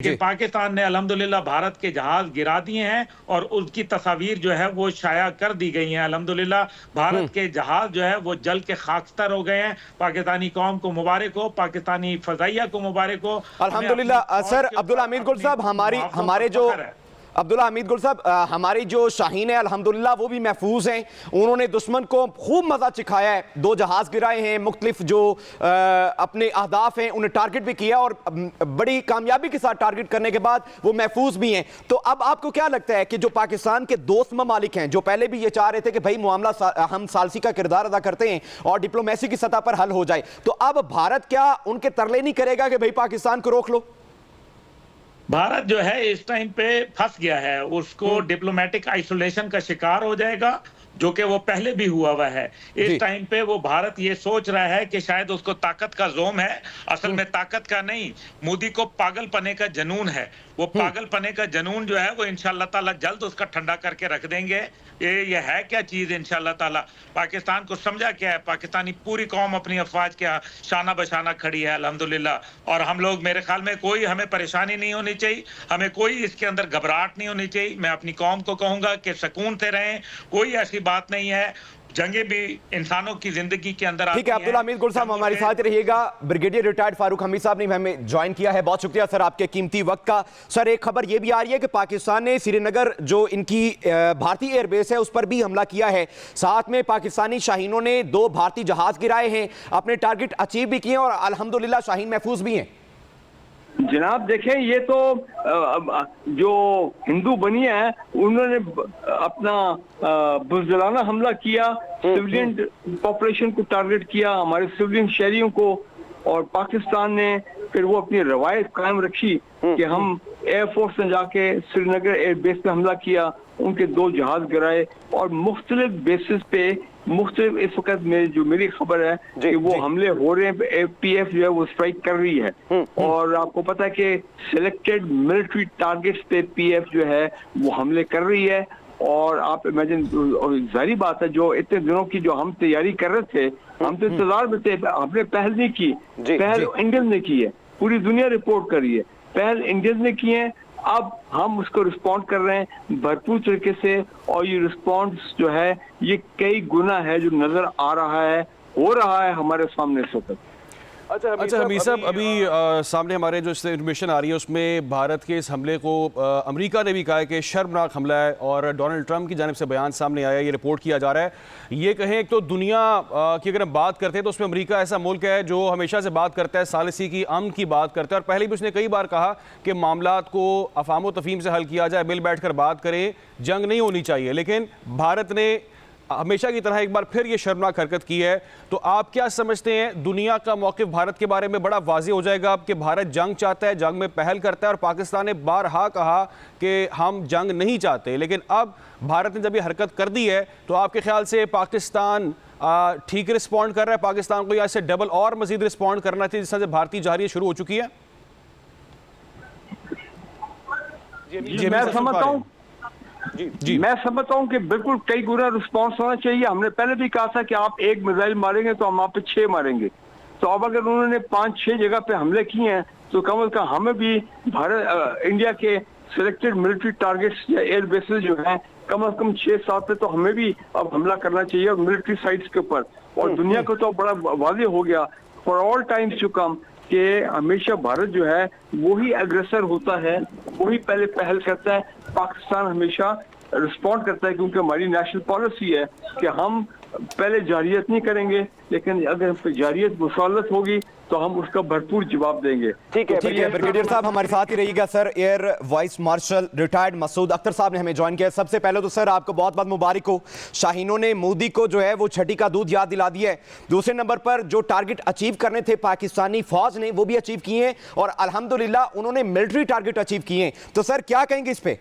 लेकिन पाकिस्तान ने अल्हम्दुलिल्लाह भारत के जहाज गिरा दिए हैं और उनकी तस्वीर जो है वो शाया कर दी गई हैं। अल्हम्दुलिल्लाह भारत के जहाज जो है वो जल के खाकस्तर हो गए हैं। पाकिस्तानी कौम को मुबारक हो, पाकिस्तानी फजाइया को मुबारक हो। अल्हम्दुलिल्लाह। सर अब्दुल हमीद गुल साहब, हमारे जो अब्दुल्ला हमीद गुल साहब, हमारी जो शाहीन है अल्हम्दुलिल्लाह वो भी महफूज हैं। उन्होंने दुश्मन को खूब मजा चिखाया है, 2 जहाज गिराए हैं, मुख्तलिफ जो अपने अहदाफ हैं उन्हें टारगेट भी किया और बड़ी कामयाबी के साथ टारगेट करने के बाद वो महफूज भी हैं। तो अब आपको क्या लगता है कि जो पाकिस्तान के दोस्त ममालिक हैं, जो पहले भी ये चाह रहे थे कि भाई मामला हम सालसी का किरदार अदा करते हैं और डिप्लोमेसी की सतह पर हल हो जाए, तो अब भारत क्या उनके तरले नहीं करेगा कि भाई पाकिस्तान को रोक लो? भारत जो है इस टाइम पे फंस गया है, उसको डिप्लोमेटिक आइसोलेशन का शिकार हो जाएगा, जो कि वो पहले भी हुआ है। इस टाइम पे वो भारत ये सोच रहा है कि शायद उसको ताकत का जोम है, असल में ताकत का नहीं, मोदी को पागलपने का जनून है। वो पागलपने का जनून जो है वो इंशाअल्लाह ताला जल्द उसका ठंडा करके रख देंगे। ये है क्या चीज इंशाअल्लाह ताला। पाकिस्तान को समझा क्या है, पाकिस्तानी पूरी कौम अपनी अफवाज के शाना बशाना खड़ी है अल्हम्दुलिल्लाह। और हम लोग, मेरे ख्याल में कोई हमें परेशानी नहीं होनी चाहिए, हमें कोई इसके अंदर घबराहट नहीं होनी चाहिए। मैं अपनी कौम को कहूंगा कि सुकून से रहें, कोई ऐसी बात नहीं है। जंगे भी इंसानों की जिंदगी के अंदर आती हैं। ठीक है अब्दुल्ला हमीद गुल साहब, हमारे साथ रहिएगा। ब्रिगेडियर रिटायर्ड फारूक हमीद साहब ने हमें ज्वाइन किया है, बहुत शुक्रिया सर आपके कीमती वक्त का। सर एक खबर यह भी आ रही है कि पाकिस्तान ने श्रीनगर जो इनकी भारतीय एयरबेस है उस पर भी हमला किया है, साथ में पाकिस्तानी शाहीनों ने 2 भारतीय जहाज गिराए हैं, अपने टारगेट अचीव भी किए और अल्हम्दुलिल्लाह शाहीन महफूज भी हैं। जनाब देखें, ये तो जो हिंदू बनी है उन्होंने अपना बुज़दिलाना हमला किया, सिविलियन पॉपुलेशन को टारगेट किया, हमारे सिविलियन शहरियों को। और पाकिस्तान ने फिर वो अपनी रवायत कायम रखी कि हम एयरफोर्स ने जाके श्रीनगर एयरबेस पे हमला किया, उनके 2 जहाज गिराए और मुख्तलिफ बेसिस पे मुख्तलिफ इस वक्त मेरी खबर है कि वो हमले हो रहे हैं। पीएफ जो है वो स्ट्राइक कर रही है और आपको पता है कि सिलेक्टेड मिलिट्री टारगेट्स पे पीएफ जो है वो हमले कर रही है। और आप इमेजिन, जाहिर बात है, जो इतने दिनों की जो हम तैयारी कर रहे थे, हम तो इंतजार में थे, हमने पहल नहीं की, पहल इंडियन ने की है, पूरी दुनिया रिपोर्ट कर रही है, पहल इंडियन ने की है। अब हम उसको रिस्पॉन्ड कर रहे हैं भरपूर तरीके से और ये रिस्पॉन्स जो है ये कई गुना है जो नजर आ रहा है, हो रहा है हमारे सामने इस वक्त। अच्छा हमीद साहब, अभी सामने हमारे जो इन्फॉर्मेशन आ रही है उसमें भारत के इस हमले को अमेरिका ने भी कहा है कि शर्मनाक हमला है और डोनाल्ड ट्रंप की जानिब से बयान सामने आया, ये रिपोर्ट किया जा रहा है। ये कहें एक तो दुनिया की अगर हम बात करते हैं तो उसमें अमेरिका ऐसा मुल्क है जो हमेशा से बात करता है सालिसी की, अमन की बात करता है और पहले भी उसने कई बार कहा कि मामलात को अफाम तफहीम से हल किया जाए, मिल बैठ कर बात करें, जंग नहीं होनी चाहिए। लेकिन भारत ने हमेशा की तरह एक बार फिर ये शर्मनाक हरकत की है। तो आप क्या समझते हैं, दुनिया का मौक़िफ़ भारत के बारे में बड़ा वाज़ेह हो जाएगा अब कि भारत जंग चाहता है, जंग में पहल करता है और पाकिस्तान ने बारहा कहा कि हम जंग नहीं चाहते, लेकिन अब भारत ने जब ये हरकत कर दी है तो आपके ख्याल से पाकिस्तान ठीक रिस्पॉन्ड कर रहा है? पाकिस्तान को या इससे डबल और मज़ीद रिस्पॉन्ड करना चाहिए जिस तरह से भारतीय जारियाँ शुरू हो चुकी है? मैं समझता हूँ मैं समझता हूँ कि बिल्कुल कई गुना रिस्पॉन्स होना चाहिए। हमने पहले भी कहा था कि आप 1 मिसाइल मारेंगे तो हम आप पे 6 मारेंगे। तो अब अगर उन्होंने 5-6 जगह पे हमले किए हैं तो कम अज कम हमें भी इंडिया के सिलेक्टेड मिलिट्री टारगेट्स या एयर बेसेस जो हैं कम से कम 6-7 पे तो हमें भी अब हमला करना चाहिए और मिलिट्री साइट्स के ऊपर। और दुनिया को तो बड़ा वाज़ेह हो गया for all times to come कि हमेशा भारत जो है वही अग्रेसर होता है, वही पहले पहल करता है। पाकिस्तान हमेशा रिस्पॉन्ड करता है क्योंकि हमारी नेशनल पॉलिसी है कि हम पहले जारियत नहीं करेंगे, लेकिन अगर जारियत मुसालत होगी तो हम उसका भरपूर जवाब देंगे। ठीक है ब्रिगेडियर साहब हमारे साथ ही रहिएगा। Sir air vice marshal retired Masood Akhtar साहब ने हमें ज्वाइन किया। सबसे पहले तो सर आपको बहुत बहुत मुबारक हो, शाहीनों ने मोदी को जो है वो छठी का दूध याद दिला दिया है। दूसरे नंबर पर जो टारगेट अचीव करने थे पाकिस्तानी फौज ने वो भी अचीव किए हैं और अल्हम्दुलिल्लाह उन्होंने मिलिट्री टारगेट अचीव किए हैं। तो सर क्या कहेंगे इस पे?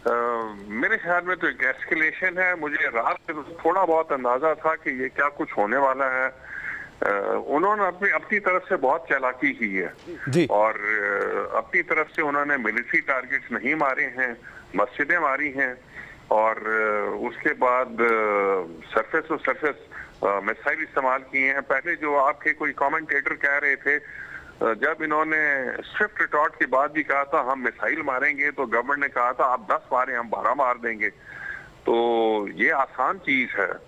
मेरे ख्याल में तो एक एस्केलेशन है। मुझे रात से थोड़ा बहुत अंदाजा था कि ये क्या कुछ होने वाला है। उन्होंने अपनी तरफ से बहुत चालाकी की है और अपनी तरफ से उन्होंने मिलिट्री टारगेट्स नहीं मारे हैं, मस्जिदें मारी हैं और उसके बाद सरफेस मिसाइल इस्तेमाल किए हैं। पहले जो आपके कोई कमेंटेटर कह रहे थे जब इन्होंने स्विफ्ट रिटॉर्ट के बाद भी कहा था हम मिसाइल मारेंगे, तो गवर्नमेंट ने कहा था आप 10 मारें हम 12 मार देंगे। तो ये आसान चीज है।